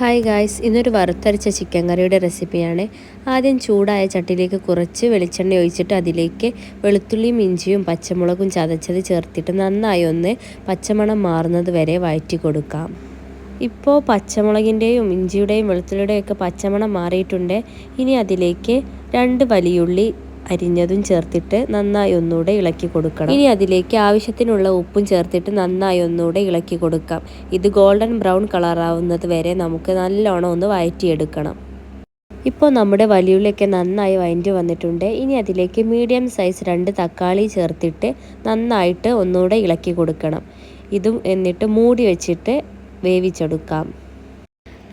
Hi guys, ഇന്നൊരു വറുത്തരച്ച chicken കറിയുടെ റെസിപ്പിയാണ്. ആദ്യം ചൂടായ ചട്ടിയിലേക്ക് കുറച്ച് വെളിച്ചെണ്ണ ഒഴിച്ചിട്ട് അതിലേക്ക് വെളുത്തുള്ളിയും ഇഞ്ചിയും പച്ചമുളകും ചതച്ചത് ചേർത്തിട്ട് നന്നായി ഒന്ന് പച്ചമണം മാറുന്നത് വരെ വഴറ്റി കൊടുക്കാം. ഇപ്പോൾ പച്ചമുളകിൻ്റെയും ഇഞ്ചിയുടെയും വെളുത്തുള്ളിയുടെയും ഒക്കെ പച്ചമണം മാറിയിട്ടുണ്ട്. ഇനി അതിലേക്ക് 2 വലിയുള്ളി അരിഞ്ഞതും ചേർത്തിട്ട് നന്നായി ഒന്നുകൂടെ ഇളക്കി കൊടുക്കണം. ഇനി അതിലേക്ക് ആവശ്യത്തിനുള്ള ഉപ്പും ചേർത്തിട്ട് നന്നായി ഒന്നുകൂടെ ഇളക്കി കൊടുക്കാം. ഇത് ഗോൾഡൻ ബ്രൗൺ കളറാവുന്നത് വരെ നമുക്ക് നല്ലോണം ഒന്ന് വഴറ്റിയെടുക്കണം. ഇപ്പോൾ നമ്മുടെ വലിയുള്ളിയൊക്കെ നന്നായി വഴറ്റി വന്നിട്ടുണ്ട്. ഇനി അതിലേക്ക് മീഡിയം സൈസ് 2 തക്കാളി ചേർത്തിട്ട് നന്നായിട്ട് ഒന്നുകൂടെ ഇളക്കി കൊടുക്കണം. ഇതും എന്നിട്ട് മൂടി വെച്ചിട്ട് വേവിച്ചെടുക്കാം.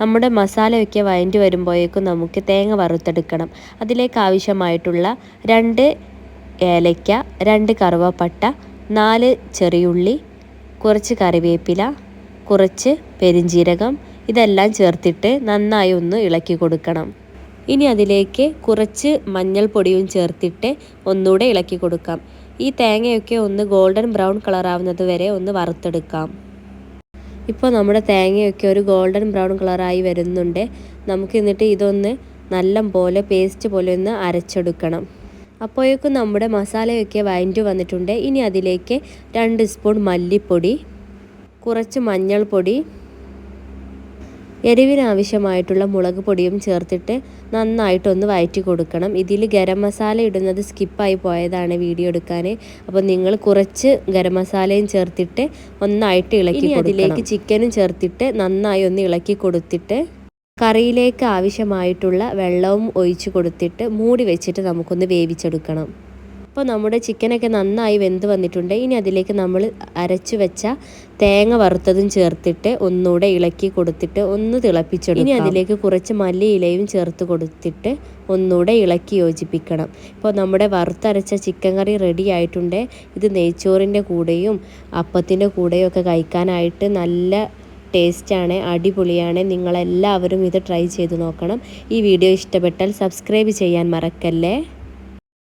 നമ്മുടെ മസാലയൊക്കെ വഴറ്റി വരുമ്പോഴേക്കും നമുക്ക് തേങ്ങ വറുത്തെടുക്കണം. അതിലേക്ക് ആവശ്യമായിട്ടുള്ള 2 ഏലയ്ക്ക, 2 കറുവപ്പട്ട, 4 ചെറിയുള്ളി, കുറച്ച് കറിവേപ്പില, കുറച്ച് പെരിഞ്ജീരകം ഇതെല്ലാം ചേർത്തിട്ട് നന്നായി ഒന്ന് ഇളക്കി കൊടുക്കണം. ഇനി അതിലേക്ക് കുറച്ച് മഞ്ഞൾപ്പൊടിയും ചേർത്തിട്ട് ഒന്നുകൂടെ ഇളക്കി കൊടുക്കാം. ഈ തേങ്ങയൊക്കെ ഒന്ന് ഗോൾഡൻ ബ്രൗൺ കളറാവുന്നത് വരെ ഒന്ന് വറുത്തെടുക്കാം. ഇപ്പോൾ നമ്മുടെ തേങ്ങയൊക്കെ ഒരു ഗോൾഡൻ ബ്രൗൺ കളറായി വരുന്നുണ്ട്. നമുക്ക് എന്നിട്ട് ഇതൊന്ന് നല്ല പോലെ പേസ്റ്റ് പോലെ ഒന്ന് അരച്ചെടുക്കണം. അപ്പോഴേക്കും നമ്മുടെ മസാലയൊക്കെ വഴറ്റി വന്നിട്ടുണ്ട്. ഇനി അതിലേക്ക് 2 സ്പൂൺ മല്ലിപ്പൊടി, കുറച്ച് മഞ്ഞൾപ്പൊടി, എരിവിനാവശ്യമായിട്ടുള്ള മുളക് പൊടിയും ചേർത്തിട്ട് നന്നായിട്ടൊന്ന് വഴറ്റി കൊടുക്കണം. ഇതിൽ ഗരം മസാല ഇടുന്നത് സ്കിപ്പായി പോയതാണ് വീഡിയോ എടുക്കാൻ. അപ്പോൾ നിങ്ങൾ കുറച്ച് ഗരം മസാലയും ചേർത്തിട്ട് ഒന്നായിട്ട് ഇളക്കി കൊടുക്കണം. അതിലേക്ക് ചിക്കനും ചേർത്തിട്ട് നന്നായി ഒന്ന് ഇളക്കി കൊടുത്തിട്ട് കറിയിലേക്ക് ആവശ്യമായിട്ടുള്ള വെള്ളവും ഒഴിച്ച് കൊടുത്തിട്ട് മൂടി വെച്ചിട്ട് നമുക്കൊന്ന് വേവിച്ചെടുക്കണം. അപ്പോൾ നമ്മുടെ ചിക്കനൊക്കെ നന്നായി വെന്ത് വന്നിട്ടുണ്ട്. ഇനി അതിലേക്ക് നമ്മൾ അരച്ചു വെച്ച തേങ്ങ വറുത്തതും ചേർത്തിട്ട് ഒന്നുകൂടെ ഇളക്കി കൊടുത്തിട്ട് ഒന്ന് തിളപ്പിച്ചെടുക്കും. ഇനി അതിലേക്ക് കുറച്ച് മല്ലിയിലയും ചേർത്ത് കൊടുത്തിട്ട് ഒന്നുകൂടെ ഇളക്കി യോജിപ്പിക്കണം. ഇപ്പോൾ നമ്മുടെ വറുത്തരച്ച ചിക്കൻ കറി റെഡി ആയിട്ടുണ്ട്. ഇത് നെയ്ച്ചോറിൻ്റെ കൂടെയും അപ്പത്തിൻ്റെ കൂടെയും ഒക്കെ കഴിക്കാനായിട്ട് നല്ല ടേസ്റ്റാണ്, അടിപൊളിയാണ്. നിങ്ങളെല്ലാവരും ഇത് ട്രൈ ചെയ്ത് നോക്കണം. ഈ വീഡിയോ ഇഷ്ടപ്പെട്ടാൽ സബ്സ്ക്രൈബ് ചെയ്യാൻ മറക്കല്ലേ.